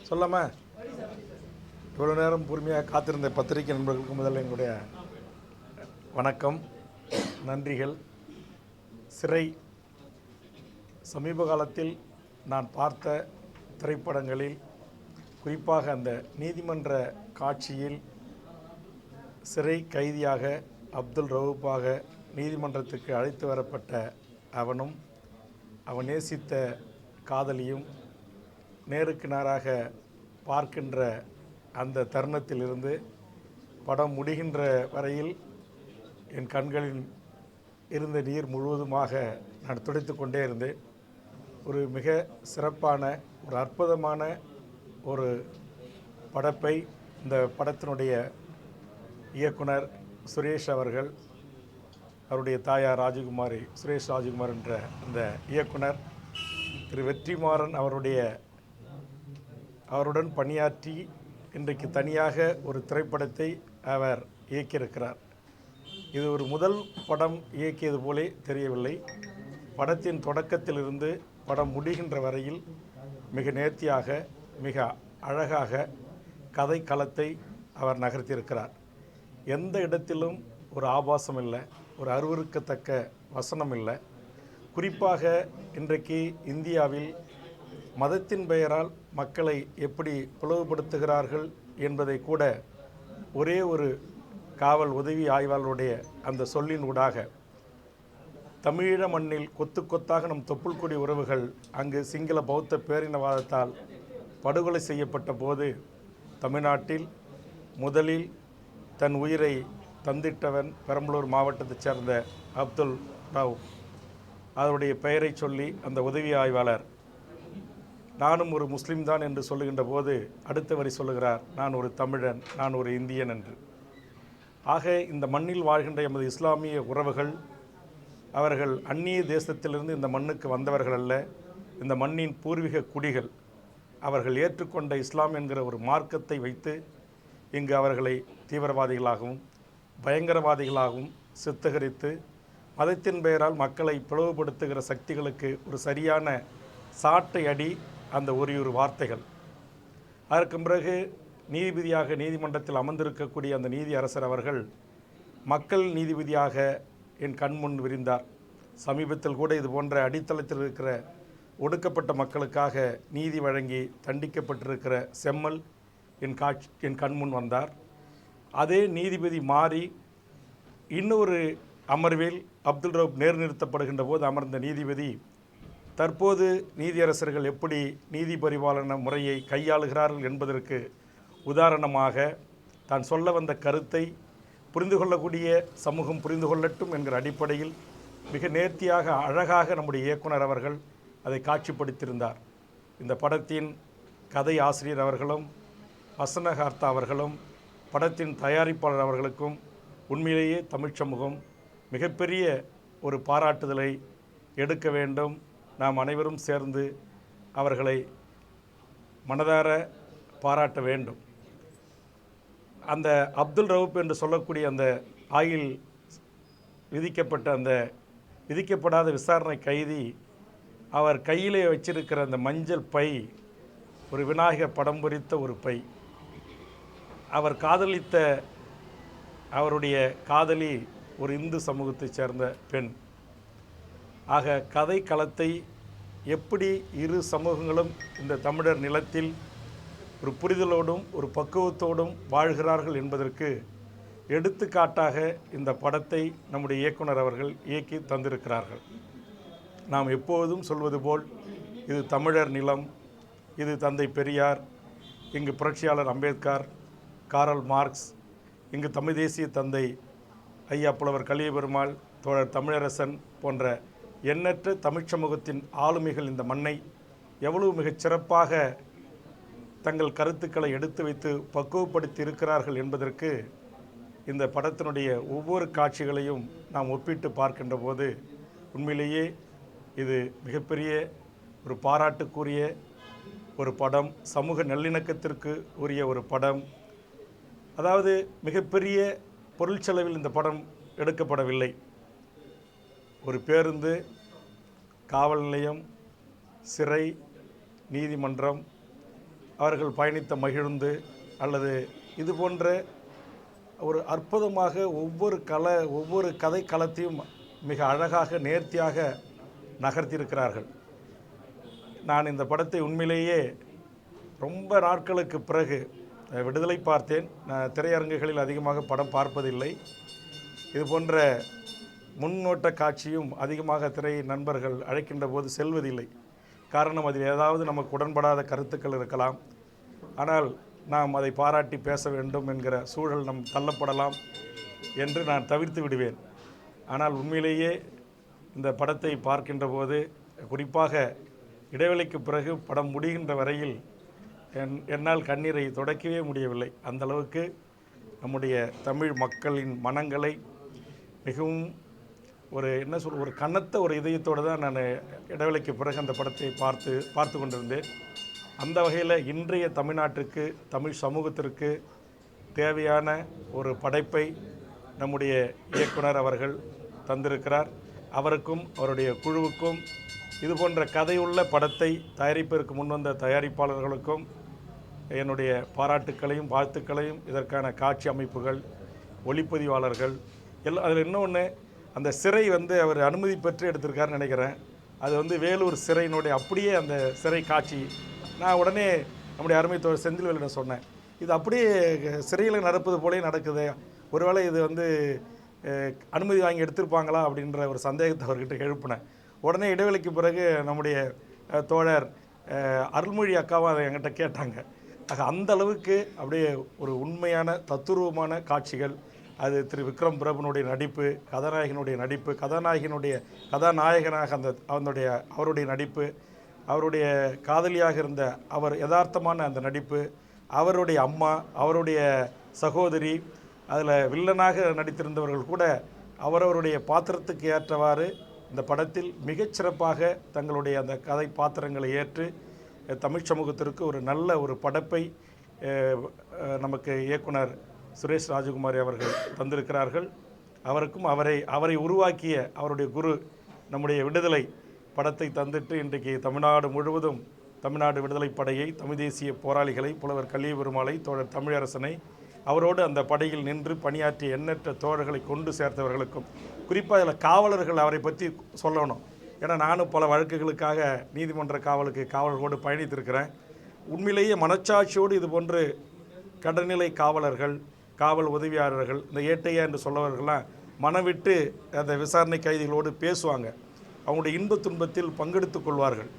சொல்லாமா? இவ்வளோ நேரம் பொறுமையாக காத்திருந்த பத்திரிகை நண்பர்களுக்கு முதல்ல என்னுடைய வணக்கம், நன்றிகள். சிறை சமீப காலத்தில் நான் பார்த்த திரைப்படங்களில், குறிப்பாக அந்த நீதிமன்ற காட்சியில் சிறை கைதியாக அப்துல் ரவுப்பாக நீதிமன்றத்துக்கு அழைத்து வரப்பட்ட அவனும் அவன் நேசித்த காதலியும் நேருக்கு நேராக பார்க்கின்ற அந்த தருணத்திலிருந்து படம் முடிகின்ற வரையில் என் கண்களில் இருந்த நீர் முழுவதுமாக நான் துடைத்து கொண்டே இருந்தேன். ஒரு மிக சிறப்பான, ஒரு அற்புதமான ஒரு படைப்பை இந்த படத்தினுடைய இயக்குனர் சுரேஷ் அவர்கள், அவருடைய தாயார் ராஜகுமாரி, சுரேஷ் ராஜகுமார் என்ற அந்த இயக்குனர் திரு வெற்றிமாறன் அவருடன் பணியாற்றி இன்றைக்கு தனியாக ஒரு திரைப்படத்தை அவர் இயக்கியிருக்கிறார். இது ஒரு முதல் படம் இயக்கியது போலே தெரியவில்லை. படத்தின் தொடக்கத்திலிருந்து படம் முடிகின்ற வரையில் மிக நேர்த்தியாக, மிக அழகாக கதை களத்தை அவர் நகர்த்தியிருக்கிறார். எந்த இடத்திலும் ஒரு ஆபாசம் இல்லை, ஒரு அருவருக்கத்தக்க வசனம் இல்லை. குறிப்பாக இன்றைக்கு இந்தியாவில் மதத்தின் பெயரால் மக்களை எப்படி பிளவுபடுத்துகிறார்கள் என்பதை கூட ஒரே ஒரு காவல் உதவி ஆய்வாளருடைய அந்த சொல்லின் ஊடாக, தமிழீழ மண்ணில் கொத்து கொத்தாக நம் தொப்புள் கொடி உறவுகள் அங்கு சிங்கள பௌத்த பேரினவாதத்தால் படுகொலை செய்யப்பட்ட போது தமிழ்நாட்டில் முதலில் தன் உயிரை தந்திட்டவன் பெரம்பலூர் மாவட்டத்தைச் சேர்ந்த அப்துல் ரவுப். அவருடைய பெயரை சொல்லி அந்த உதவி ஆய்வாளர் நானும் ஒரு முஸ்லீம் தான் என்று சொல்லுகின்ற போது அடுத்த வரி சொல்லுகிறார், நான் ஒரு தமிழன், நான் ஒரு இந்தியன் என்று. ஆக இந்த மண்ணில் வாழ்கின்ற எமது இஸ்லாமிய உறவுகள், அவர்கள் அந்நிய தேசத்திலிருந்து இந்த மண்ணுக்கு வந்தவர்கள் அல்ல, இந்த மண்ணின் பூர்வீக குடிகள். அவர்கள் ஏற்றுக்கொண்ட இஸ்லாம் என்கிற ஒரு மார்க்கத்தை வைத்து இங்கு அவர்களை தீவிரவாதிகளாகவும் பயங்கரவாதிகளாகவும் சித்தகரித்து மதத்தின் பெயரால் மக்களை பிளவுபடுத்துகிற சக்திகளுக்கு ஒரு சரியான சாட்டை அடி அந்த ஒரு வார்த்தைகள். அதற்கு பிறகு நீதிபதியாக நீதிமன்றத்தில் அமர்ந்திருக்கக்கூடிய அந்த நீதி அரசர் அவர்கள் மக்கள் நீதிபதியாக என் கண்முன் விரிந்தார். சமீபத்தில் கூட இது போன்ற அடித்தளத்தில் இருக்கிற ஒடுக்கப்பட்ட மக்களுக்காக நீதி வழங்கி தண்டிக்கப்பட்டிருக்கிற செம்மல் என் கண்முன் வந்தார். அதே நீதிபதி மாறி இன்னொரு அமர்வில் அப்துல் ரவுப் நிறுத்தப்படுகின்ற போது அமர்ந்த நீதிபதி தற்போது நீதியரசர்கள் எப்படி நீதி பரிபாலன முறையை கையாளுகிறார்கள் என்பதற்கு உதாரணமாக தான் சொல்ல வந்த கருத்தை புரிந்து கொள்ளக்கூடிய சமூகம் புரிந்து கொள்ளட்டும் என்கிற அடிப்படையில் மிக நேர்த்தியாக, அழகாக நம்முடைய இயக்குனர் அவர்கள் அதை காட்சிப்படுத்தியிருந்தார். இந்த படத்தின் கதை ஆசிரியர் அவர்களும் வசனகார்த்தா அவர்களும் படத்தின் தயாரிப்பாளர் அவர்களுக்கும் உண்மையிலேயே தமிழ் சமூகம் மிகப்பெரிய ஒரு பாராட்டுதலை எடுக்க வேண்டும். நாம் அனைவரும் சேர்ந்து அவர்களை மனதார பாராட்ட வேண்டும். அந்த அப்துல் ரவுப் என்று சொல்லக்கூடிய அந்த ஆயில் விதிக்கப்பட்ட அந்த விதிக்கப்படாத விசாரணை கைதி, அவர் கையிலே வச்சிருக்கிற அந்த மஞ்சள் பை ஒரு விநாயகர் படம் பொறித்த ஒரு பை. அவர் காதலித்த அவருடைய காதலி ஒரு இந்து சமூகத்தைச் சேர்ந்த பெண். ஆக கதை களத்தை எப்படி இரு சமூகங்களும் இந்த தமிழர் நிலத்தில் ஒரு புரிதலோடும் ஒரு பக்குவத்தோடும் வாழ்கிறார்கள் என்பதற்கு எடுத்துக்காட்டாக இந்த படத்தை நம்முடைய இயக்குனர் அவர்கள் இயக்கி தந்திருக்கிறார்கள். நாம் எப்போதும் சொல்வது போல் இது தமிழர் நிலம், இது தந்தை பெரியார், இங்கு புரட்சியாளர் அம்பேத்கர், காரல் மார்க்ஸ், இங்கு தமிழ் தேசிய தந்தை ஐயா புலவர் கலியபெருமாள், தோழர் தமிழரசன் போன்ற எண்ணற்ற தமிழ்ச் சமூகத்தின் ஆளுமைகள் இந்த மண்ணை எவ்வளவு மிகச் சிறப்பாக தங்கள் கருத்துக்களை எடுத்து வைத்து பக்குவப்படுத்தி இருக்கிறார்கள் என்பதற்கு இந்த படத்தினுடைய ஒவ்வொரு காட்சிகளையும் நாம் ஒப்பிட்டு பார்க்கின்ற போது உண்மையிலேயே இது மிகப்பெரிய ஒரு பாராட்டுக்குரிய ஒரு படம், சமூக நல்லிணக்கத்திற்கு உரிய ஒரு படம். அதாவது மிகப்பெரிய பொருள் செலவில் இந்த படம் எடுக்கப்படவில்லை. ஒரு பேருந்து, காவல் நிலையம், சிறை, நீதிமன்றம், அவர்கள் பயணித்த மகிழுந்து அல்லது இது போன்ற ஒரு அற்புதமாக ஒவ்வொரு கதை களத்தையும் மிக அழகாக நேர்த்தியாக நகர்த்தியிருக்கிறார்கள். நான் இந்த படத்தை உண்மையிலேயே ரொம்ப நாட்களுக்கு பிறகு விடுதலை பார்த்தேன். நான் திரையரங்குகளில் அதிகமாக படம் பார்ப்பதில்லை. இது போன்ற முன்னோட்ட காட்சியும் அதிகமாக திரை நண்பர்கள் அழைக்கின்ற போது செல்வதில்லை. காரணம், அதில் ஏதாவது நமக்கு உடன்படாத கருத்துக்கள் இருக்கலாம். ஆனால் நாம் அதை பாராட்டி பேச வேண்டும் என்கிற சூழல் நம் தள்ளப்படலாம் என்று நான் தவிர்த்து விடுவேன். ஆனால் உண்மையிலேயே இந்த படத்தை பார்க்கின்ற போது, குறிப்பாக இடைவெளிக்கு பிறகு படம் முடிகின்ற வரையில் என்னால் கண்ணீரை துடைக்கவே முடியவில்லை. அந்த அளவுக்கு நம்முடைய தமிழ் மக்களின் மனங்களை மிகவும் ஒரு கனத்த ஒரு இதயத்தோடு தான் நான் இடைவெளிக்கு பிறகு அந்த படத்தை பார்த்து கொண்டிருந்தேன். அந்த வகையில் இன்றைய தமிழ்நாட்டுக்கு, தமிழ் சமூகத்திற்கு தேவையான ஒரு படைப்பை நம்முடைய இயக்குனர் அவர்கள் தந்திருக்கிறார். அவருக்கும் அவருடைய குழுவுக்கும், இது போன்ற கதையுள்ள படத்தை தயாரிப்பதற்கு முன்வந்த தயாரிப்பாளர்களுக்கும் என்னுடைய பாராட்டுக்களையும் வாழ்த்துக்களையும். இதற்கான காட்சி அமைப்புகள், ஒளிப்பதிவாளர்கள் எல்லாம். அதில் இன்னொன்று, அந்த சிறை அவர் அனுமதி பெற்று எடுத்திருக்காருன்னு நினைக்கிறேன். அது வேலூர் சிறையினுடைய அப்படியே அந்த சிறை காட்சி. நான் உடனே நம்முடைய அருமை தோழர் செந்தில்வேலிடம் சொன்னேன், இது அப்படியே சிறையில் நடப்பது போலே நடக்குது, ஒருவேளை இது அனுமதி வாங்கி எடுத்திருப்பாங்களா அப்படின்ற ஒரு சந்தேகத்தை அவர்கிட்ட எழுப்பினேன். உடனே இடைவெளிக்கு பிறகு நம்முடைய தோழர் அருள்மொழி அக்காவும் அதை என்கிட்ட கேட்டாங்க. ஆக அந்த அளவுக்கு அப்படியே ஒரு உண்மையான தத்துரூபமான காட்சிகள். அது திரு விக்ரம் பிரபுனுடைய நடிப்பு, கதாநாயகனுடைய நடிப்பு, கதாநாயகனாக அவருடைய நடிப்பு, அவருடைய காதலியாக இருந்த அவர் யதார்த்தமான அந்த நடிப்பு, அவருடைய அம்மா, அவருடைய சகோதரி, அதில் வில்லனாக நடித்திருந்தவர்கள் கூட அவரவருடைய பாத்திரத்துக்கு ஏற்றவாறு இந்த படத்தில் மிகச்சிறப்பாக தங்களுடைய அந்த கதை பாத்திரங்களை ஏற்று தமிழ் சமூகத்திற்கு ஒரு நல்ல ஒரு படைப்பை நமக்கு இயக்குனர் சுரேஷ் ராஜகுமாரி அவர்கள் தந்திருக்கிறார்கள். அவருக்கும் அவரை உருவாக்கிய அவருடைய குரு நம்முடைய விடுதலை படத்தை தந்துட்டு இன்றைக்கு தமிழ்நாடு முழுவதும் தமிழ்நாடு விடுதலை படையை, தமிழ் தேசிய போராளிகளை, புலவர் கலிய பெருமாளை, தோழர் தமிழரசனை, அவரோடு அந்த படையில் நின்று பணியாற்றிய எண்ணற்ற தோழர்களை கொண்டு சேர்த்தவர்களுக்கும், குறிப்பாக இதில் காவலர்கள் அவரை பற்றி சொல்லணும். ஏன்னா நானும் பல வழக்குகளுக்காக நீதிமன்ற காவலர்களோடு பயணித்திருக்கிறேன். உண்மையிலேயே மனச்சாட்சியோடு இது போன்று கடநிலை காவலர்கள், காவல் உதவியாளர்கள், இந்த ஏட்டையா என்று சொல்லவர்கள்லாம் மனவிட்டு அந்த விசாரணை கைதிகளோடு பேசுவாங்க. அவங்களுடைய இன்ப துன்பத்தில் பங்கெடுத்து கொள்வார்கள்.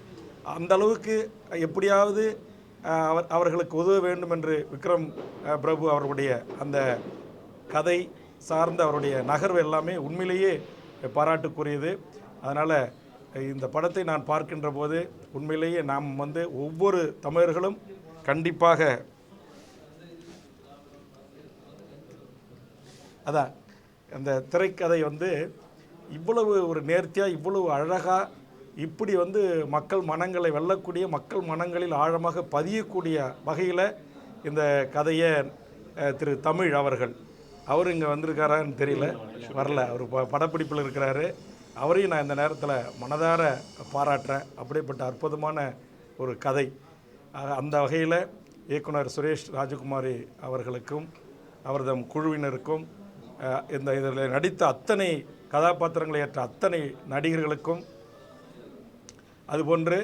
அந்த அளவுக்கு எப்படியாவது அவர்களுக்கு உதவ வேண்டும் என்று விக்ரம் பிரபு அவர்களுடைய அந்த கதை சார்ந்த அவருடைய நகர்வு எல்லாமே உண்மையிலேயே பாராட்டுக்குரியது. அதனால் இந்த படத்தை நான் பார்க்கின்ற போது உண்மையிலேயே நாம் ஒவ்வொரு தமிழர்களும் கண்டிப்பாக அதான் அந்த திரைக்கதை இவ்வளவு ஒரு நேர்த்தியாக, இவ்வளவு அழகாக, இப்படி மக்கள் மனங்களை வெல்லக்கூடிய, மக்கள் மனங்களில் ஆழமாக பதியக்கூடிய வகையில் இந்த கதையை திரு தமிழ் அவர்கள், அவர் இங்கே வந்திருக்காரான்னு தெரியல, வரல, அவர் படப்பிடிப்பில் இருக்கிறாரு. அவரையும் நான் இந்த நேரத்தில் மனதார பாராட்டுறேன். அப்படிப்பட்ட அற்புதமான ஒரு கதை. அந்த வகையில் இயக்குனர் சுரேஷ் ராஜகுமாரி அவர்களுக்கும் அவரது குழுவினருக்கும் இதில் நடித்த அத்தனை கதாபாத்திரங்களை ஏற்ற அத்தனை நடிகர்களுக்கும், அதுபோன்று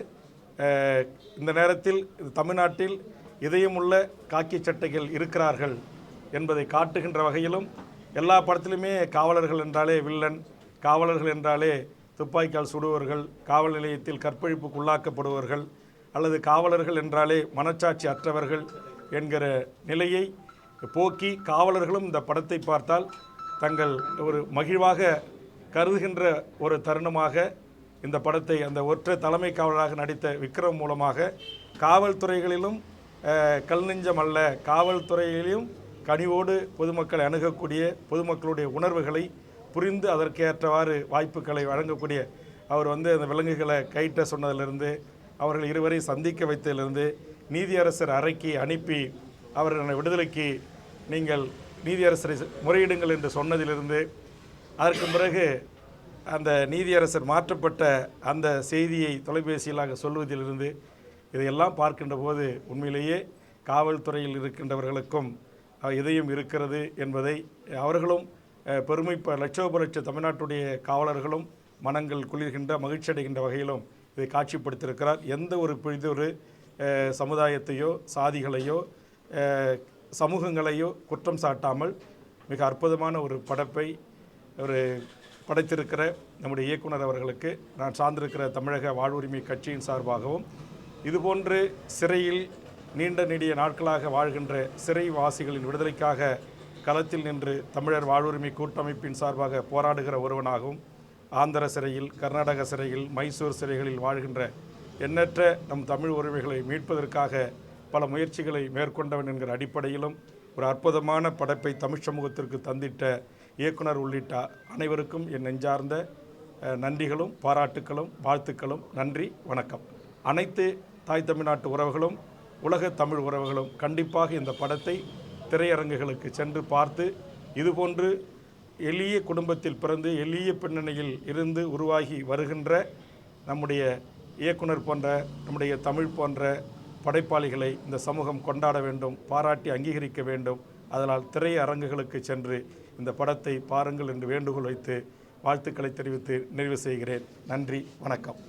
இந்த நேரத்தில் தமிழ்நாட்டில் இதயமுள்ள காக்கி சட்டைகள் இருக்கிறார்கள் என்பதை காட்டுகின்ற வகையிலும், எல்லா படத்திலுமே காவலர்கள் என்றாலே வில்லன், காவலர்கள் என்றாலே துப்பாக்கியால் சுடுவர்கள், காவல் நிலையத்தில் கற்பழிப்புக்கு உள்ளாக்கப்படுவர்கள், அல்லது காவலர்கள் என்றாலே மனச்சாட்சி அற்றவர்கள் என்கிற நிலையை போக்கி, காவலர்களும் இந்த படத்தை பார்த்தால் தங்கள் ஒரு மகிழ்வாக கருதுகின்ற ஒரு தருணமாக இந்த படத்தை அந்த ஒற்றை தலைமை காவலராக நடித்த விக்ரம் மூலமாக காவல்துறைகளிலும் கல்நெஞ்சம் அல்ல, காவல்துறையிலும் கனிவோடு பொதுமக்களை அணுகக்கூடிய, பொதுமக்களுடைய உணர்வுகளை புரிந்து அதற்கேற்றவாறு வாய்ப்புகளை வழங்கக்கூடிய, அவர் அந்த விலங்குகளை கைட்ட சொன்னதிலிருந்து, அவர்கள் இருவரை சந்திக்க வைத்ததிலிருந்து, நீதியரசர் அறைக்கு அனுப்பி அவர்கள் விடுதலைக்கு நீங்கள் நீதியரசரை முறையிடுங்கள் என்று சொன்னதிலிருந்து, அதற்கு பிறகு அந்த நீதியரசர் மாற்றப்பட்ட அந்த செய்தியை தொலைபேசியிலாக சொல்வதிலிருந்து, இதையெல்லாம் பார்க்கின்ற போது உண்மையிலேயே காவல்துறையில் இருக்கின்றவர்களுக்கும் இதயம் இருக்கிறது என்பதை அவர்களும் லட்சோப தமிழ்நாட்டுடைய காவலர்களும் மனங்கள் குளிர்கின்ற மகிழ்ச்சி அடைகின்ற வகையிலும் இதை காட்சிப்படுத்தியிருக்கிறார். எந்த ஒரு பிரிதொரு சமுதாயத்தையோ சாதிகளையோ சமூகங்களையோ குற்றம் சாட்டாமல் மிக அற்புதமான ஒரு படைப்பை படைத்திருக்கிற நம்முடைய இயக்குனர் அவர்களுக்கு நான் சார்ந்திருக்கிற தமிழக வாழ்வுரிமை கட்சியின் சார்பாகவும் இதுபோன்று சிறையில் நீண்ட நெடிய நாட்களாக வாழ்கின்ற சிறைவாசிகளின் விடுதலைக்காக களத்தில் நின்று தமிழர் வாழ்வுரிமை கூட்டமைப்பின் சார்பாக போராடுகிற ஒருவனாகவும் ஆந்திர சிறையில், கர்நாடக சிறையில், மைசூர் சிறைகளில் வாழ்கின்ற எண்ணற்ற நம் தமிழ் உரிமைகளை மீட்பதற்காக பல முயற்சிகளை மேற்கொண்டவன் என்கிற அடிப்படையிலும் ஒரு அற்புதமான படைப்பை தமிழ் சமூகத்திற்கு தந்திட்ட இயக்குனர் உள்ளிட்ட அனைவருக்கும் என் நெஞ்சார்ந்த நன்றிகளும் பாராட்டுக்களும் வாழ்த்துக்களும். நன்றி, வணக்கம். அனைத்து தாய் தமிழ்நாட்டு உறவுகளும் உலக தமிழ் உறவுகளும் கண்டிப்பாக இந்த படத்தை திரையரங்குகளுக்கு சென்று பார்த்து இதுபோன்று எளிய குடும்பத்தில் பிறந்து எளிய பின்னணியில் இருந்து உருவாகி வருகின்ற நம்முடைய இயக்குனர் போன்ற நம்முடைய தமிழ் போன்ற படைப்பாளிகளை இந்த சமூகம் கொண்டாட வேண்டும், பாராட்டி அங்கீகரிக்க வேண்டும். அதனால் திரையரங்குகளுக்கு சென்று இந்த படத்தை பாருங்கள் என்று வேண்டுகோள் வைத்து வாழ்த்துக்களை தெரிவித்து நிறைவு செய்கிறேன். நன்றி, வணக்கம்.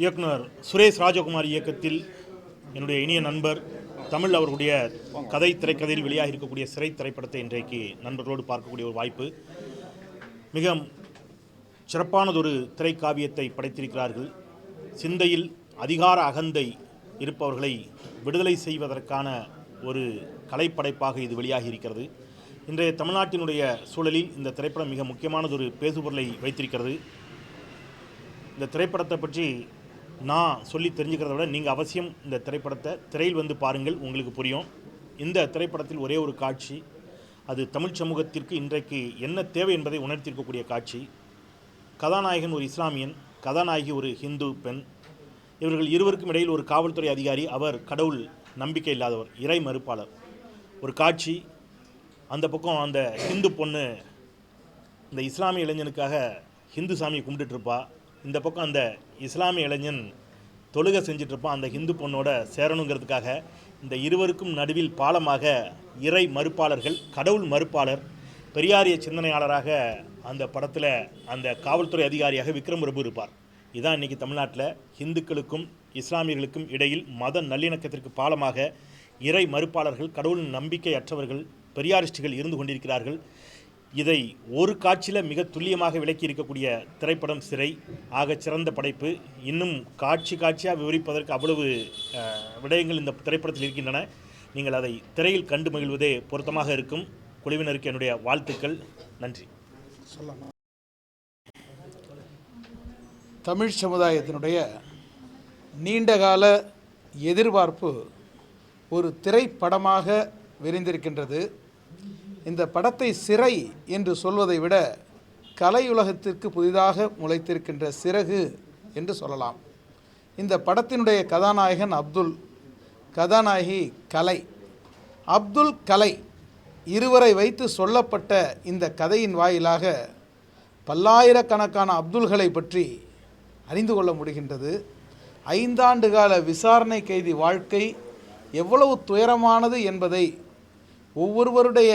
இயக்குனர் சுரேஷ் ராஜகுமார் இயக்கத்தில் என்னுடைய இனிய நண்பர் தமிழ் அவர்களுடைய திரைக்கதையில் வெளியாக இருக்கக்கூடிய சிறை திரைப்படத்தை இன்றைக்கு நண்பர்களோடு பார்க்கக்கூடிய ஒரு வாய்ப்பு. மிக சிறப்பானதொரு திரைக்காவியத்தை படைத்திருக்கிறார்கள். சிந்தையில் அதிகார அகந்தை இருப்பவர்களை விடுதலை செய்வதற்கான ஒரு கலைப்படைப்பாக இது வெளியாகி இருக்கிறது. இன்றைய தமிழ்நாட்டினுடைய சூழலில் இந்த திரைப்படம் மிக முக்கியமானதொரு பேசுபொருளை வைத்திருக்கிறது. இந்த திரைப்படத்தை பற்றி நான் சொல்லி தெரிஞ்சுக்கிறத விட நீங்கள் அவசியம் இந்த திரைப்படத்தை திரையில் வந்து பாருங்கள், உங்களுக்கு புரியும். இந்த திரைப்படத்தில் ஒரே ஒரு காட்சி, அது தமிழ் சமூகத்திற்கு இன்றைக்கு என்ன தேவை என்பதை உணர்த்தியிருக்கக்கூடிய காட்சி. கதாநாயகன் ஒரு இஸ்லாமியன், கதாநாயகி ஒரு ஹிந்து பெண். இவர்கள் இருவருக்கும் இடையில் ஒரு காவல்துறை அதிகாரி, அவர் கடவுள் நம்பிக்கை இல்லாதவர், இறை மறுப்பாளர். ஒரு காட்சி, அந்த பக்கம் அந்த ஹிந்து பொண்ணு இந்த இஸ்லாமிய இளைஞனுக்காக ஹிந்து சாமியை கும்பிட்டுருப்பா, இந்த பக்கம் அந்த இஸ்லாமிய இளைஞன் தொழுகை செஞ்சிட்ருப்பான் அந்த ஹிந்து பொண்ணோட சேரணுங்கிறதுக்காக. இந்த இருவருக்கும் நடுவில் பாலமாக இறை மறுப்பாளர்கள், கடவுள் மறுப்பாளர், பெரியாரிய சிந்தனையாளராக அந்த படத்தில் அந்த காவல்துறை அதிகாரியாக விக்ரம் பிரபு இருப்பார். இதான் இன்றைக்கி தமிழ்நாட்டில் ஹிந்துக்களுக்கும் இஸ்லாமியர்களுக்கும் இடையில் மத நல்லிணக்கத்திற்கு பாலமாக இறை மறுப்பாளர்கள், கடவுள் நம்பிக்கை அற்றவர்கள், பெரியாரிஸ்டுகள் இருந்து கொண்டிருக்கிறார்கள். இதை ஒரு காட்சியில் மிக துல்லியமாக விளக்கி இருக்கக்கூடிய திரைப்படம் சிறை. ஆக சிறந்த படைப்பு. இன்னும் காட்சியாக விவரிப்பதற்கு அவ்வளவு விடயங்கள் இந்த திரைப்படத்தில் இருக்கின்றன. நீங்கள் அதை திரையில் கண்டு மகிழ்வதே பொருத்தமாக இருக்கும். குழுவினருக்கு என்னுடைய வாழ்த்துக்கள். நன்றி. தமிழ் சமுதாயத்தினுடைய நீண்டகால எதிர்பார்ப்பு ஒரு திரைப்படமாக விரிந்திருக்கின்றது. இந்த படத்தை சிறை என்று சொல்வதை விட கலையுலகத்திற்கு புதிதாக முளைத்திருக்கின்ற சிறகு என்று சொல்லலாம். இந்த படத்தினுடைய கதாநாயகன் அப்துல், கதாநாயகி கலை. அப்துல், கலை இருவரை வைத்து சொல்லப்பட்ட இந்த கதையின் வாயிலாக பல்லாயிரக்கணக்கான அப்துல்களை பற்றி அறிந்து கொள்ள முடிகின்றது. 5 ஆண்டு கால விசாரணை கைதி வாழ்க்கை எவ்வளவு துயரமானது என்பதை ஒவ்வொருவருடைய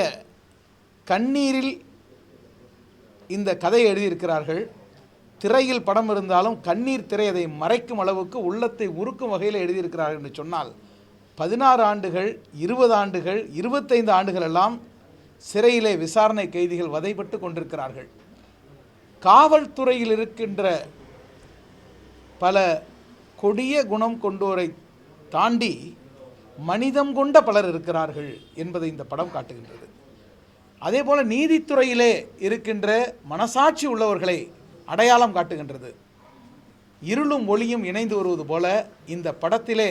கண்ணீரில் இந்த கதையை எழுதியிருக்கிறார்கள். திரையில் படம் இருந்தாலும் கண்ணீர் திரை அதை மறைக்கும் அளவுக்கு உள்ளத்தை உருக்கும் வகையில் எழுதியிருக்கிறார்கள் என்று சொன்னால் 16 ஆண்டுகள், 20 ஆண்டுகள், 25 ஆண்டுகள் எல்லாம் சிறையிலே விசாரணை கைதிகள் வதைப்பட்டு கொண்டிருக்கிறார்கள். காவல்துறையில் இருக்கின்ற பல கொடிய குணம் கொண்டோரை தாண்டி மனிதம் கொண்ட பலர் இருக்கிறார்கள் என்பதை இந்த படம் காட்டுகின்றது. அதே போல் நீதித்துறையிலே இருக்கின்ற மனசாட்சி உள்ளவர்களை அடையாளம் காட்டுகின்றது. இருளும் ஒளியும் இணைந்து வருவது போல இந்த படத்திலே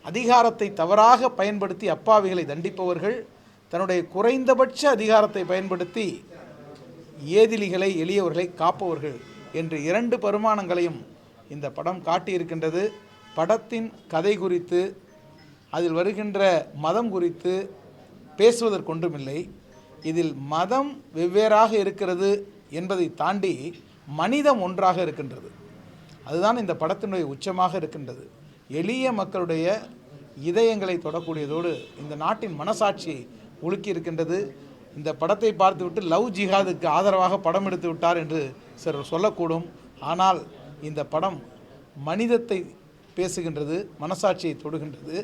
அதிகாரத்தை தவறாக பயன்படுத்தி அப்பாவிகளை தண்டிப்பவர்கள், தன்னுடைய குறைந்தபட்ச அதிகாரத்தை பயன்படுத்தி ஏதிலிகளை எளியவர்களை காப்பவர்கள் என்று 2 பரிமாணங்களையும் இந்த படம் காட்டியிருக்கின்றது. படத்தின் கதை குறித்து, அதில் வருகின்ற மதம் குறித்து பேசுவதற்கொன்றுமில்லை. இதில் மதம் வெவ்வேறாக இருக்கிறது என்பதை தாண்டி மனிதம் ஒன்றாக இருக்கின்றது. அதுதான் இந்த படத்தினுடைய உச்சமாக இருக்கின்றது. எளிய மக்களுடைய இதயங்களை தொடக்கூடியதோடு இந்த நாட்டின் மனசாட்சியை உலுக்கி இருக்கின்றது. இந்த படத்தை பார்த்துவிட்டு லவ் ஜிஹாதுக்கு ஆதரவாக படம் எடுத்து விட்டார் என்று சிலர் சொல்லக்கூடும். ஆனால் இந்த படம் மனிதத்தை பேசுகின்றது, மனசாட்சியை தொடுகின்றது.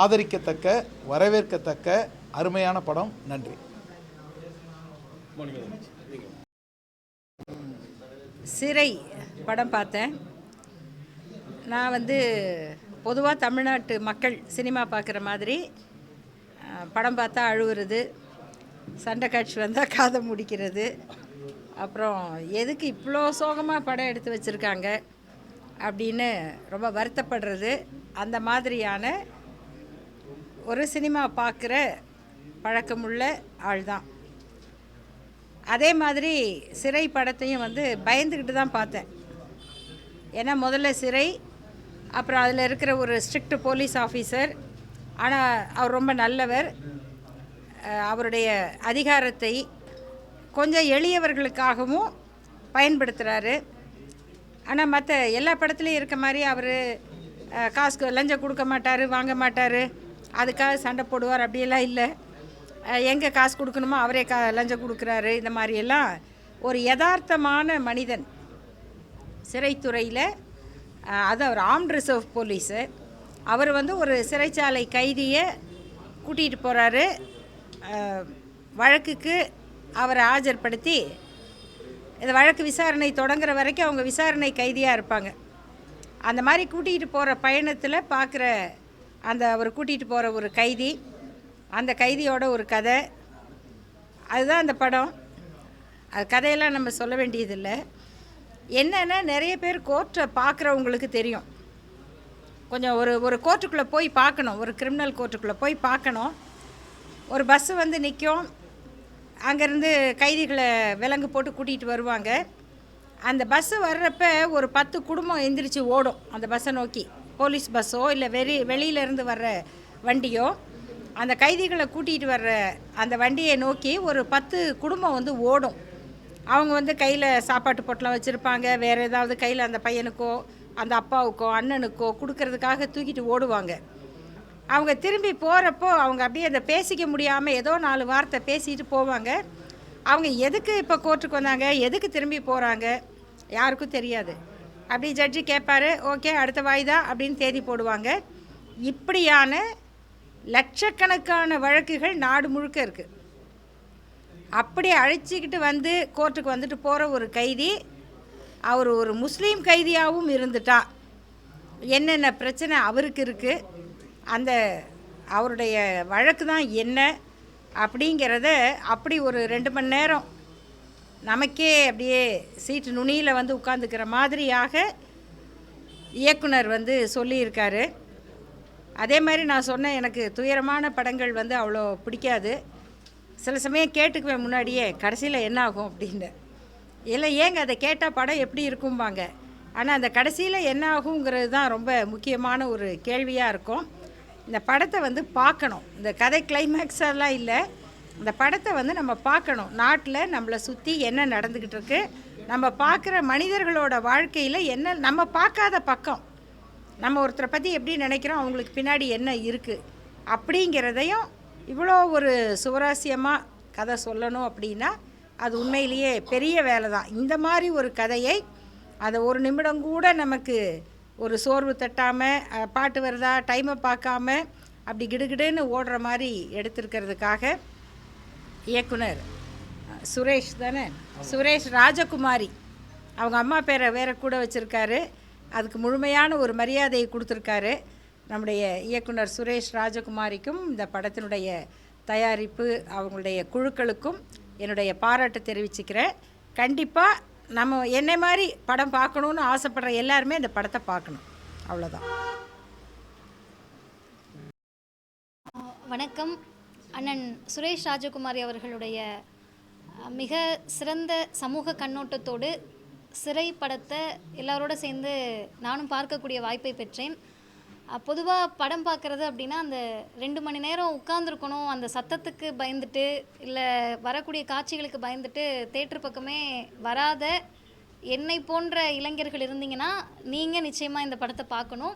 ஆதரிக்கத்தக்க, வரவேற்கத்தக்க அருமையான படம். நன்றி. சிறை படம் பார்த்தேன். நான் பொதுவாக தமிழ்நாட்டு மக்கள் சினிமா பார்க்குற மாதிரி படம் பார்த்தா அழுவுறது, சண்டை காட்சி வந்தால் காதை முடிக்கிறது, அப்புறம் எதுக்கு இவ்வளோ சோகமாக படம் எடுத்து வச்சுருக்காங்க அப்படின்னு ரொம்ப வருத்தப்படுறது, அந்த மாதிரியான ஒரு சினிமா பார்க்குற பழக்கமுள்ள ஆள் தான். அதே மாதிரி சிறை படத்தையும் பயந்துக்கிட்டு தான் பார்த்தேன். ஏன்னா முதல்ல சிறை, அப்புறம் அதில் இருக்கிற ஒரு ஸ்ட்ரிக்ட் போலீஸ் ஆஃபீஸர், ஆனால் அவர் ரொம்ப நல்லவர். அவருடைய அதிகாரத்தை கொஞ்சம் எளியவர்களுக்காகவும் பயன்படுத்துகிறாரு. ஆனால் மற்ற எல்லா படத்துலையும் இருக்க மாதிரி அவர் காசு லஞ்சம் கொடுக்க மாட்டார், வாங்க மாட்டார், அதுக்காக சண்டை போடுவார், அப்படியெல்லாம் இல்லை. எங்கே காசு கொடுக்கணுமோ அவரே லஞ்சம் கொடுக்குறாரு. இந்த மாதிரியெல்லாம் ஒரு யதார்த்தமான மனிதன் சிறைத்துறையில். அது அவர் ஆர்ம்ட் ரிசர்வ் போலீஸு. அவர் ஒரு சிறைச்சாலை கைதியை கூட்டிகிட்டு போகிறாரு. வழக்குக்கு அவரை ஆஜர்படுத்தி இந்த வழக்கு விசாரணை தொடங்குற வரைக்கும் அவங்க விசாரணை கைதியாக இருப்பாங்க. அந்த மாதிரி கூட்டிகிட்டு போகிற பயணத்தில் பார்க்குற அவர் கூட்டிகிட்டு போகிற ஒரு கைதி, அந்த கைதியோட ஒரு கதை, அதுதான் அந்த படம். அது கதையெல்லாம் நம்ம சொல்ல வேண்டியதில்லை. என்னென்னா நிறைய பேர் கோர்ட்டை பார்க்குறவங்களுக்கு தெரியும். கொஞ்சம் ஒரு கோர்ட்டுக்குள்ளே போய் பார்க்கணும், ஒரு கிரிமினல் கோர்ட்டுக்குள்ளே போய் பார்க்கணும். ஒரு பஸ்ஸு நிற்கும், அங்கேருந்து கைதிகளை விலங்கு போட்டு கூட்டிகிட்டு வருவாங்க. அந்த பஸ்ஸு வர்றப்ப ஒரு 10 குடும்பம் எந்திரிச்சு ஓடும் அந்த பஸ்ஸை நோக்கி. போலீஸ் பஸ்ஸோ இல்லை வெளியிலேருந்து வர்ற வண்டியோ அந்த கைதிகளை கூட்டிகிட்டு வர்ற அந்த வண்டியை நோக்கி ஒரு 10 குடும்பம் ஓடும். அவங்க கையில் சாப்பாட்டு பொட்டலம் வச்சுருப்பாங்க, வேறு ஏதாவது கையில் அந்த பையனுக்கோ அந்த அப்பாவுக்கோ அண்ணனுக்கோ கொடுக்கறதுக்காக தூக்கிட்டு ஓடுவாங்க. அவங்க திரும்பி போகிறப்போ அவங்க அப்படியே அதை பேசிக்க முடியாமல் ஏதோ 4 வார்த்தை பேசிட்டு போவாங்க. அவங்க எதுக்கு இப்போ கோர்ட்டுக்கு வந்தாங்க, எதுக்கு திரும்பி போகிறாங்க யாருக்கும் தெரியாது. அப்படி ஜட்ஜி கேட்பார், ஓகே அடுத்த வாய்தா அப்படின்னு தேதி போடுவாங்க. இப்படியான லட்சக்கணக்கான வழக்குகள் நாடு முழுக்க இருக்குது. அப்படி அழைச்சிக்கிட்டு கோர்ட்டுக்கு வந்துட்டு போகிற ஒரு கைதி, அவர் ஒரு முஸ்லீம் கைதியாகவும் இருந்துட்டா என்னென்ன பிரச்சனை அவருக்கு இருக்குது, அந்த அவருடைய வழக்கு தான் என்ன அப்படிங்கிறத அப்படி ஒரு 2 மணி நேரம் நமக்கே அப்படியே சீட்டு நுனியில் உட்காந்துக்கிற மாதிரியாக இயக்குனர் சொல்லியிருக்காரு. அதே மாதிரி நான் சொன்னேன், எனக்கு துயரமான படங்கள் அவ்வளோ பிடிக்காது. சில சமயம் கேட்டுக்குவேன் முன்னாடியே, கடைசியில் என்ன ஆகும் அப்படின்னு. இல்லை ஏங்க அதை கேட்டால் படம் எப்படி இருக்கும்பாங்க. ஆனால் அந்த கடைசியில் என்ன ஆகுங்கிறது தான் ரொம்ப முக்கியமான ஒரு கேள்வியாக இருக்கும். இந்த படத்தை பார்க்கணும். இந்த கதை கிளைமேக்ஸ் எல்லாம் இல்லை, இந்த படத்தை நம்ம பார்க்கணும். நாட்டில் நம்மளை சுற்றி என்ன நடந்துக்கிட்டு இருக்கு, நம்ம பார்க்குற மனிதர்களோட வாழ்க்கையில் என்ன நம்ம பார்க்காத பக்கம், நம்ம ஒருத்தரை பற்றி எப்படி நினைக்கிறோம், அவங்களுக்கு பின்னாடி என்ன இருக்குது அப்படிங்கிறதையும் இவ்வளோ ஒரு சுவாரஸ்யமாக கதை சொல்லணும் அப்படின்னா அது உண்மையிலேயே பெரிய வேலை தான். இந்த மாதிரி ஒரு கதையை அதை ஒரு நிமிடம் கூட நமக்கு ஒரு சோர்வு தட்டாமல், பாட்டு வருதா டைமை பார்க்காம அப்படி கிடுகிடுன்னு ஓடுற மாதிரி எடுத்திருக்கிறதுக்காக இயக்குனர் சுரேஷ் தானே, சுரேஷ் ராஜகுமாரி, அவங்க அம்மா பேரை வேற கூட வச்சுருக்காரு. அதுக்கு முழுமையான ஒரு மரியாதையை கொடுத்துருக்காரு. நம்முடைய இயக்குனர் சுரேஷ் ராஜகுமாரிக்கும் இந்த படத்தினுடைய தயாரிப்பு அவங்களுடைய குழுக்களுக்கும் என்னுடைய பாராட்டு தெரிவிச்சுக்கிறேன். கண்டிப்பாக நம்ம என்னை மாதிரி படம் பார்க்கணுன்னு ஆசைப்படுற எல்லாருமே இந்த படத்தை பார்க்கணும். அவ்வளோதான். வணக்கம். அண்ணன் சுரேஷ் ராஜகுமாரி அவர்களுடைய மிக சிறந்த சமூக கண்ணோட்டத்தோடு சிறை படத்தை எல்லாரோட சேர்ந்து நானும் பார்க்கக்கூடிய வாய்ப்பை பெற்றேன். பொதுவாக படம் பார்க்குறது அப்படின்னா அந்த 2 மணி நேரம் உட்காந்துருக்கணும், அந்த சத்தத்துக்கு பயந்துட்டு இல்லை வரக்கூடிய காட்சிகளுக்கு பயந்துட்டு தேட்டர் பக்கமே வராத என்னை போன்ற இளைஞர்கள் இருந்தீங்கன்னா நீங்கள் நிச்சயமாக இந்த படத்தை பார்க்கணும்.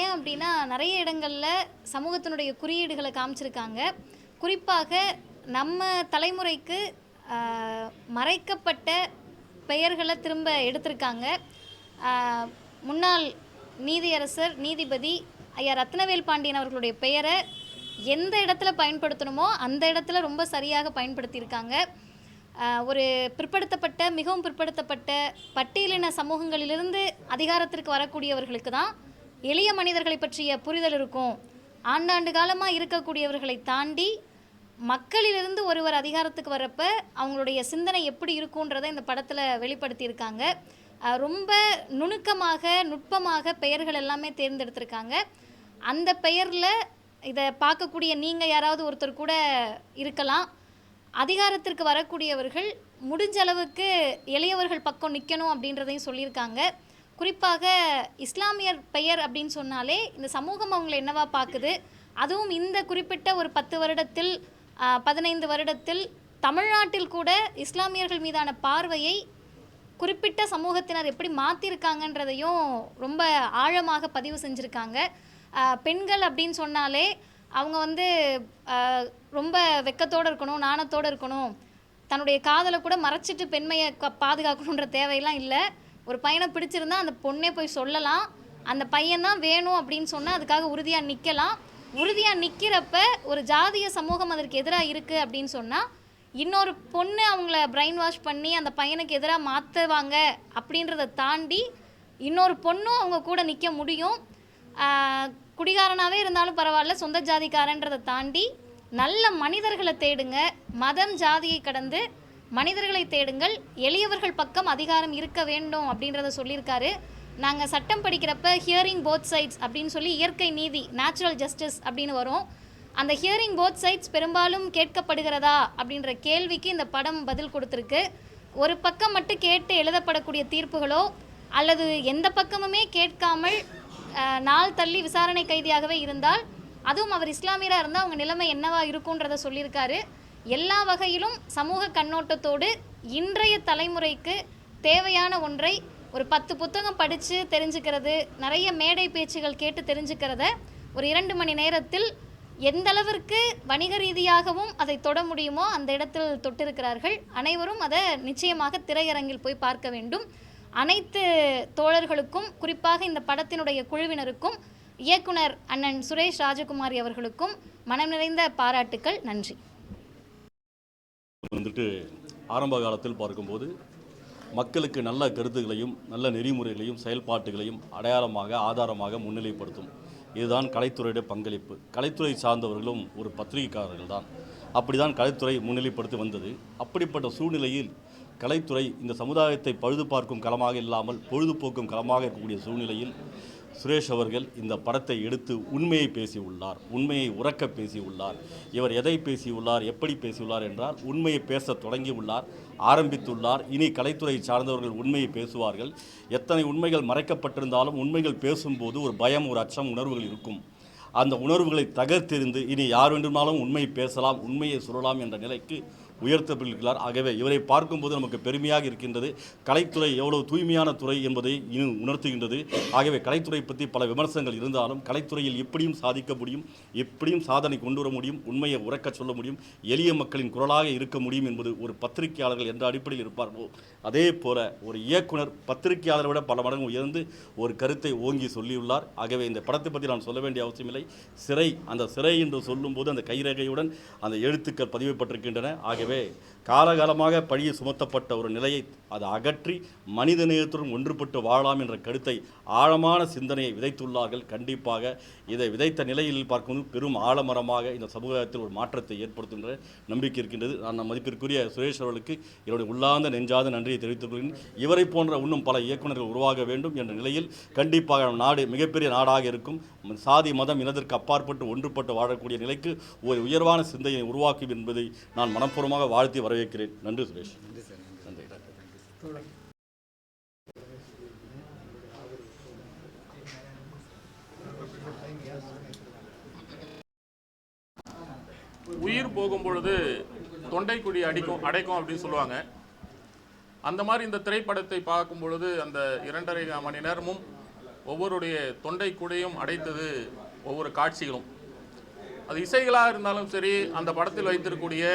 ஏன் அப்படின்னா நிறைய இடங்களில் சமூகத்தினுடைய குறியீடுகளை காமிச்சிருக்காங்க. குறிப்பாக நம்ம தலைமுறைக்கு மறைக்கப்பட்ட பெயர்களை திரும்ப எடுத்திருக்காங்க. முன்னாள் நீதியரசர் நீதிபதி ஐயா ரத்னவேல் பாண்டியன் அவர்களுடைய பெயரை எந்த இடத்துல பயன்படுத்தணுமோ அந்த இடத்துல ரொம்ப சரியாக பயன்படுத்தியிருக்காங்க. ஒரு பிற்படுத்தப்பட்ட மிகவும் பிற்படுத்தப்பட்ட பட்டியலின சமூகங்களிலிருந்து அதிகாரத்திற்கு வரக்கூடியவர்களுக்கு தான் எளிய மனிதர்களை பற்றிய புரிதல் இருக்கும். ஆண்டாண்டு காலமாக இருக்கக்கூடியவர்களை தாண்டி மக்களிலிருந்து ஒருவர் அதிகாரத்துக்கு வரப்ப அவங்களுடைய சிந்தனை எப்படி இருக்குன்றதை இந்த படத்தில் வெளிப்படுத்தியிருக்காங்க. ரொம்ப நுணுக்கமாக நுட்பமாக பெயர்கள் எல்லாமே தேர்ந்தெடுத்திருக்காங்க. அந்த பெயரில் இதை பார்க்கக்கூடிய நீங்கள் யாராவது ஒருத்தர் கூட இருக்கலாம். அதிகாரத்திற்கு வரக்கூடியவர்கள் முடிஞ்ச அளவுக்கு எளியவர்கள் பக்கம் நிற்கணும் அப்படின்றதையும் சொல்லியிருக்காங்க. குறிப்பாக இஸ்லாமியர் பெயர் அப்படின்னு சொன்னாலே இந்த சமூகம் அவங்களை என்னவா பார்க்குது, அதுவும் இந்த குறிப்பிட்ட ஒரு 10 வருடத்தில் 15 வருடத்தில் தமிழ்நாட்டில் கூட இஸ்லாமியர்கள் மீதான பார்வையை குறிப்பிட்ட சமூகத்தினர் எப்படி மாற்றிருக்காங்கன்றதையும் ரொம்ப ஆழமாக பதிவு செஞ்சுருக்காங்க. பெண்கள் அப்படின்னு சொன்னாலே அவங்க ரொம்ப வெக்கத்தோடு இருக்கணும், நாணத்தோடு இருக்கணும், தன்னுடைய காதலை கூட மறைச்சிட்டு பெண்மையை பாதுகாக்கணுன்ற தேவையெல்லாம் இல்லை. ஒரு பையனை பிடிச்சிருந்தா அந்த பொண்ணே போய் சொல்லலாம், அந்த பையன்தான் வேணும் அப்படின்னு சொன்னால் அதுக்காக உறுதியாக நிற்கலாம். உறுதியாக நிற்கிறப்ப ஒரு ஜாதிய சமூகம் அதற்கு எதிராக இருக்குது அப்படின்னு சொன்னால் இன்னொரு பொண்ணு அவங்கள பிரெயின் வாஷ் பண்ணி அந்த பையனுக்கு எதிராக மாற்றுவாங்க அப்படின்றத தாண்டி இன்னொரு பொண்ணும் அவங்க கூட நிற்க முடியும். குடிகாரனாகவே இருந்தாலும் பரவாயில்ல, சொந்த ஜாதிக்காரன்றதை தாண்டி நல்ல மனிதர்களை தேடுங்க, மதம் ஜாதியை கடந்து மனிதர்களை தேடுங்கள், எளியவர்கள் பக்கம் அதிகாரம் இருக்க வேண்டும் அப்படின்றத சொல்லியிருக்காரு. நாங்கள் சட்டம் படிக்கிறப்ப ஹியரிங் போத் சைட்ஸ் அப்படின்னு சொல்லி இயற்கை நீதி நேச்சுரல் ஜஸ்டிஸ் அப்படின்னு வரும். அந்த ஹியரிங் போத் சைட்ஸ் பெரும்பாலும் கேட்கப்படுகிறதா அப்படின்ற கேள்விக்கு இந்த படம் பதில் கொடுத்துருக்கு. ஒரு பக்கம் மட்டும் கேட்டு எழுதப்படக்கூடிய தீர்ப்புகளோ அல்லது எந்த பக்கமுமே கேட்காமல் நாள் தள்ளி விசாரணை கைதியாகவே இருந்தால், அதுவும் அவர் இஸ்லாமியராக இருந்தால் அவங்க நிலைமை என்னவா இருக்குன்றதை சொல்லியிருக்காரு. எல்லா வகையிலும் சமூக கண்ணோட்டத்தோடு இன்றைய தலைமுறைக்கு தேவையான ஒன்றை ஒரு 10 புத்தகம் படித்து தெரிஞ்சுக்கிறது, நிறைய மேடை பேச்சுகள் கேட்டு தெரிஞ்சுக்கிறத ஒரு 2 மணி நேரத்தில் எந்த அளவிற்கு வணிக ரீதியாகவும் அதை தொட முடியுமோ அந்த இடத்தில் தொட்டிருக்கிறார்கள். அனைவரும் அதை நிச்சயமாக திரையரங்கில் போய் பார்க்க வேண்டும். அனைத்து தோழர்களுக்கும், குறிப்பாக இந்த படத்தினுடைய குழுவினருக்கும், இயக்குனர் அண்ணன் சுரேஷ் ராஜகுமாரி அவர்களுக்கும் மனம் நிறைந்த பாராட்டுக்கள். நன்றி. ஆரம்ப காலத்தில் பார்க்கும்போது மக்களுக்கு நல்ல கருத்துக்களையும் நல்ல நெறிமுறைகளையும் செயல்பாட்டுகளையும் அடையாளமாக ஆதாரமாக முன்னிலைப்படுத்தும். இதுதான் கலைத்துறையுடைய பங்களிப்பு. கலைத்துறை சார்ந்தவர்களும் ஒரு பத்திரிகைக்காரர்கள் தான். அப்படி தான் கலைத்துறை முன்னிலைப்படுத்தி வந்தது. அப்படிப்பட்ட சூழ்நிலையில் கலைத்துறை இந்த சமுதாயத்தை பழுது பார்க்கும் களமாக இல்லாமல் பொழுதுபோக்கும் களமாக இருக்கக்கூடிய சூழ்நிலையில் சுரேஷ் அவர்கள் இந்த படத்தை எடுத்து உண்மையை பேசியுள்ளார், உண்மையை உறக்க பேசியுள்ளார். இவர் எதை பேசியுள்ளார், எப்படி பேசியுள்ளார் என்றால் உண்மையை பேச தொடங்கியுள்ளார், ஆரம்பித்துள்ளார். இனி கலைத்துறை சார்ந்தவர்கள் உண்மையை பேசுவார்கள். எத்தனை உண்மைகள் மறைக்கப்பட்டிருந்தாலும் உண்மைகள் பேசும்போது ஒரு பயம், ஒரு அச்சம் உணர்வுகள் இருக்கும். அந்த உணர்வுகளை தகர்த்தெறிந்து இனி யார் வேண்டுமானாலும் உண்மையை பேசலாம், உண்மையை சொல்லலாம் என்ற நிலைக்கு உயர்த்தப்பட்டிருக்கிறார். ஆகவே இவரை பார்க்கும்போது நமக்கு பெருமையாக இருக்கின்றது. கலைத்துறை எவ்வளவு தூய்மையான துறை என்பதை இன்னும் உணர்த்துகின்றது. ஆகவே கலைத்துறை பற்றி பல விமர்சனங்கள் இருந்தாலும் கலைத்துறையில் எப்படியும் சாதிக்க முடியும், எப்படியும் சாதனை கொண்டு வர முடியும், உண்மையை உறக்க சொல்ல முடியும், எளிய மக்களின் குரலாக இருக்க முடியும் என்பது ஒரு பத்திரிகையாளர்கள் என்ற அடிப்படையில் இருப்பார்களோ அதே போல ஒரு இயக்குனர் பத்திரிகையாளரை விட பல மடங்கு உயர்ந்து ஒரு கருத்தை ஓங்கி சொல்லியுள்ளார். ஆகவே இந்த படத்தை பற்றி நான் சொல்ல வேண்டிய அவசியமில்லை. சிறை, அந்த சிறை என்று சொல்லும்போது அந்த கைரேகையுடன் அந்த எழுத்துக்கள் பதிவுப்பட்டிருக்கின்றன. ஆகவே காலகாலமாக பழியை சுமத்தப்பட்ட ஒரு நிலையை அதை அகற்றி மனித நேயத்துடன் ஒன்றுபட்டு வாழலாம் என்ற கருத்தை, ஆழமான சிந்தனையை விதைத்துள்ளார்கள். கண்டிப்பாக இதை விதைத்த நிலையில் பார்க்கும்போது பெரும் ஆழமரமாக இந்த சமூகத்தில் ஒரு மாற்றத்தை ஏற்படுத்துகின்ற நம்பிக்கை இருக்கின்றது. நான் மதிப்பிற்குரிய சுரேஷ் அவர்களுக்கு என்னுடைய உள்ளார்ந்த நெஞ்சாத நன்றியை தெரிவித்துக் கொள்கிறேன். இவரை போன்ற இன்னும் பல இயக்குநர்கள் உருவாக வேண்டும் என்ற நிலையில் கண்டிப்பாக நாடு மிகப்பெரிய நாடாக இருக்கும். சாதி மதம் இனத்திற்கு அப்பாற்பட்டு ஒன்றுபட்டு வாழக்கூடிய நிலைக்கு ஒரு உயர்வான சிந்தையை உருவாக்கும் என்பதை நான் மனப்பூர்வமாக வாழ்த்தி வர வரவேற்கிறேன். நன்றி சுரேஷ். நன்றி. உயிர் போகும் பொழுது தொண்டைக்குடி அடைக்கும் அப்படின்னு சொல்லுவாங்க. அந்த மாதிரி இந்த திரைப்படத்தை பார்க்கும் பொழுது அந்த 2.5 மணி நேரமும் ஒவ்வொருடைய தொண்டைக்குடியும் அடைத்தது ஒவ்வொரு காட்சிகளும். அது இசைகளாக இருந்தாலும் சரி, அந்த படத்தில் வைத்திருக்கக்கூடிய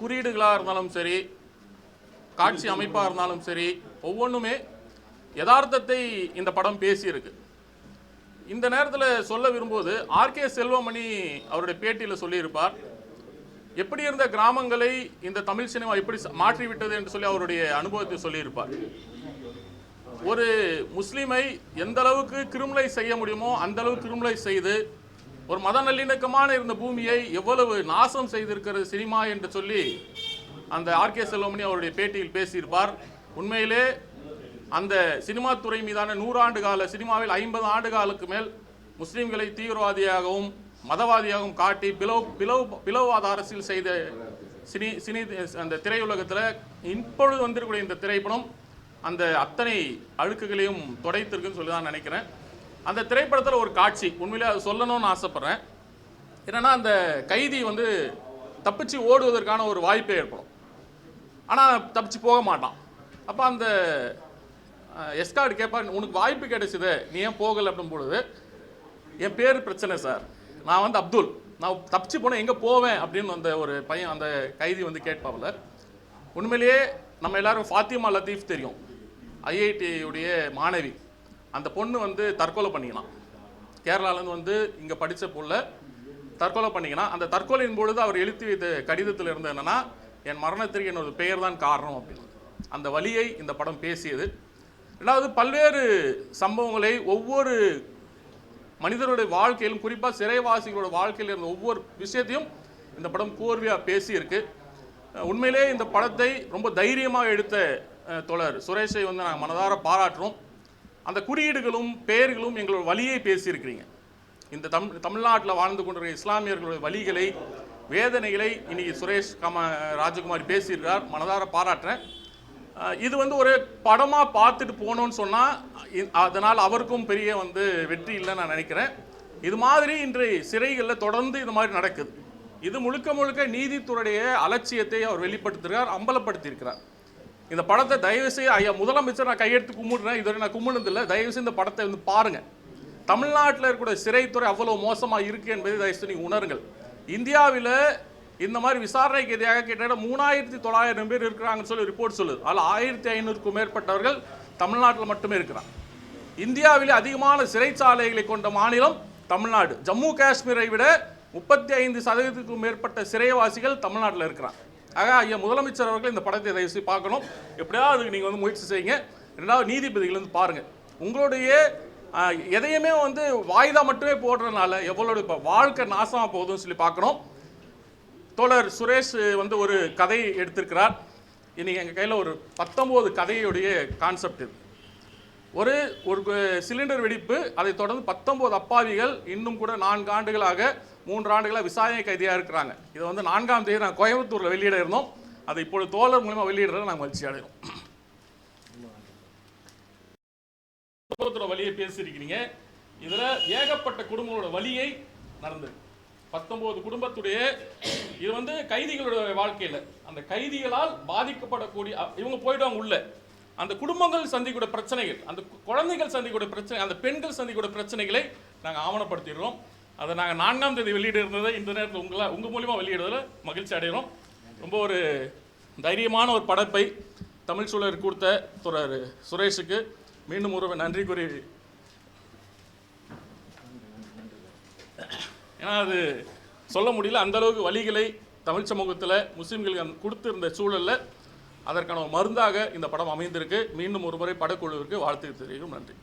குறியீடுகளாக இருந்தாலும் சரி, காட்சி அமைப்பாக இருந்தாலும் சரி, ஒவ்வொன்றுமே யதார்த்தத்தை இந்த படம் பேசியிருக்கு. இந்த நேரத்தில் சொல்ல விரும்புவது, ஆர்கே செல்வமணி அவருடைய பேட்டியில் சொல்லியிருப்பார், எப்படி இருந்த கிராமங்களை இந்த தமிழ் சினிமா எப்படி மாற்றிவிட்டது என்று சொல்லி அவருடைய அனுபவத்தை சொல்லியிருப்பார். ஒரு முஸ்லீமை எந்த அளவுக்கு கிரிமினலை செய்ய முடியுமோ அந்த அளவுக்கு கிரிமினலை செய்து ஒரு மத நல்லிணக்கமான இருந்த பூமியை எவ்வளவு நாசம் செய்திருக்கிறது சினிமா என்று சொல்லி அந்த ஆர்கே செல்வமணி அவருடைய பேட்டியில் பேசியிருப்பார். உண்மையிலே அந்த சினிமா துறை மீதான 100 ஆண்டு கால சினிமாவில் 50 ஆண்டு காலுக்கு மேல் முஸ்லீம்களை தீவிரவாதியாகவும் மதவாதியாகவும் காட்டி பிளவுவாத அரசியல் செய்த சினி அந்த திரையுலகத்தில் இப்பொழுது வந்திருக்கக்கூடிய இந்த திரைப்படம் அந்த அத்தனை அழுக்குகளையும் துடைத்திருக்குன்னு சொல்லி தான் நினைக்கிறேன். அந்த திரைப்படத்தில் ஒரு காட்சி உண்மையிலே அது சொல்லணும்னு ஆசைப்பட்றேன். என்னென்னா, அந்த கைதி தப்பிச்சு ஓடுவதற்கான ஒரு வாய்ப்பே ஏற்படும். ஆனால் தப்பிச்சு போக மாட்டான். அப்போ அந்த எஸ்கார்டு கேட்பார், உனக்கு வாய்ப்பு கிடைச்சிது, நீ ஏன் போகலை அப்படின் பொழுது, என் பேர் பிரச்சனை சார், நான் அப்துல், நான் தப்பிச்சு போனேன், எங்கே போவேன் அப்படின்னு அந்த ஒரு பையன் அந்த கைதி கேட்பாவில். உண்மையிலேயே நம்ம எல்லாரும் ஃபாத்திமா லத்தீஃப் தெரியும், ஐஐடியுடைய மாணவி. அந்த பொண்ணு தற்கொலை பண்ணிக்கலாம். கேரளாவிலேருந்து இங்கே படித்த பொண்ணை தற்கொலை பண்ணிக்கலாம். அந்த தற்கொலையின் பொழுது அவர் எழுதி வைத்த கடிதத்தில் இருந்த என்னென்னா, என் மரணத்திற்கு என்னோட பெயர் தான் காரணம் அப்படின்னு. அந்த வலியை இந்த படம் பேசியது. ரெண்டாவது, பல்வேறு சம்பவங்களை ஒவ்வொரு மனிதருடைய வாழ்க்கையிலும், குறிப்பாக சிறைவாசிகளோட வாழ்க்கையில் இருந்த ஒவ்வொரு விஷயத்தையும் இந்த படம் கோர்வையாக பேசியிருக்கு. உண்மையிலே இந்த படத்தை ரொம்ப தைரியமாக எடுத்த தோழர் சுரேஷை நாங்கள் மனதார பாராட்டுறோம். அந்த குறியீடுகளும் பெயர்களும் எங்களோட வலியை பேசியிருக்கிறீங்க. இந்த தமிழ்நாட்டில் வாழ்ந்து கொண்டிருக்கிற இஸ்லாமியர்களுடைய வலிகளை, வேதனைகளை இன்னைக்கு சுரேஷ் ராஜகுமாரி பேசியிருக்கிறார். மனதார பாராட்டுறேன். இது ஒரு படமாக பார்த்துட்டு போனோன்னு சொன்னால் அதனால் அவருக்கும் பெரிய வெற்றி இல்லைன்னு நான் நினைக்கிறேன். இது மாதிரி இன்றைய சிறைகளில் தொடர்ந்து இது மாதிரி நடக்குது. இது முழுக்க முழுக்க நீதித்துறையுடைய அலட்சியத்தை அவர் வெளிப்படுத்துகிறார், அம்பலப்படுத்தியிருக்கிறார். இந்த படத்தை தயவுசெய்து, ஐயா முதலமைச்சர், நான் கையெடுத்து கும்பிடுறேன், இதுவரை நான் கும்பிடுனதில்லை, தயவுசெய்து இந்த படத்தை பாருங்கள். தமிழ்நாட்டில் இருக்கக்கூடிய சிறைத்துறை அவ்வளோ மோசமாக இருக்குது என்பதை தயவுசெய்து நீங்கள் உணருங்கள். இந்தியாவில் இந்த மாதிரி விசாரணை கைதியாக கிட்டத்தட்ட 3900 பேர் இருக்கிறாங்கன்னு சொல்லி ரிப்போர்ட் சொல்லுது. அதில் 1500க்கும் மேற்பட்டவர்கள் தமிழ்நாட்டில் மட்டுமே இருக்கிறாங்க. இந்தியாவிலே அதிகமான சிறைச்சாலைகளை கொண்ட மாநிலம் தமிழ்நாடு. ஜம்மு காஷ்மீரை விட 35% மேற்பட்ட சிறைவாசிகள் தமிழ்நாட்டில் இருக்கிறாங்க. ஆக ஐயா முதலமைச்சர் அவர்கள் இந்த படத்தை தயவுசெய்து பார்க்கணும். எப்படியாவது நீங்கள் முயற்சி செய்யுங்க. ரெண்டாவது, நீதிபதிகள் பாருங்கள். உங்களுடைய எதையுமே வாய்தா மட்டுமே போடுறதுனால எவ்வளோ இப்போ வாழ்க்கை நாசமாக போகுதுன்னு சொல்லி பார்க்கணும். தோழர் சுரேஷ் ஒரு கதை எடுத்திருக்கிறார். இன்னைக்கு எங்கள் கையில் ஒரு 19 கதையுடைய கான்செப்ட் இது. ஒரு சிலிண்டர் வெடிப்பு, அதை தொடர்ந்து 19 அப்பாவிகள் இன்னும் கூட 4 ஆண்டுகளாக 3 ஆண்டுகளாக விசாரணை கைதியாக இருக்கிறாங்க. இதை 4ஆம் தேதி நாங்கள் கோயம்புத்தூரில் வெளியிட இருந்தோம். அதை இப்பொழுது தோழர் மூலமாக வெளியிடுறத நாங்கள் மகிழ்ச்சி அடைகிறோம். குடும்பத்தோட வலியை பேசியிருக்கிறீங்க. இதில் ஏகப்பட்ட குடும்பங்களோட வலியை நடந்தது. 19 குடும்பத்துடைய இது கைதிகளோட வாழ்க்கையில் அந்த கைதிகளால் பாதிக்கப்படக்கூடிய இவங்க போயிடுவாங்க உள்ள. அந்த குடும்பங்கள் சந்திக்கூடிய பிரச்சனைகள், அந்த குழந்தைகள் சந்திக்கூடிய பிரச்சனை, அந்த பெண்கள் சந்திக்கூடிய பிரச்சனைகளை நாங்கள் ஆவணப்படுத்திடுறோம். அதை நாங்கள் 4ஆம் தேதி வெளியிட இருந்ததை இந்த நேரத்தில் உங்கள் மூலிமா வெளியிடுவதில் மகிழ்ச்சி அடைகிறோம். ரொம்ப ஒரு தைரியமான ஒரு படைப்பை தமிழ் சூழலுக்கு கொடுத்த துறை சுரேஷுக்கு மீண்டும் ஒரு நன்றி கூறி, ஏன்னா அது சொல்ல முடியல, அந்தளவுக்கு வலிகளை தமிழ் சமூகத்தில் முஸ்லீம்களுக்கு கொடுத்திருந்த சூழலில் அதற்கான மருந்தாக இந்த படம் அமைந்திருக்கு. மீண்டும் ஒரு முறை படக்குழுவிற்கு வாழ்த்து தெரிவிக்கும். நன்றி.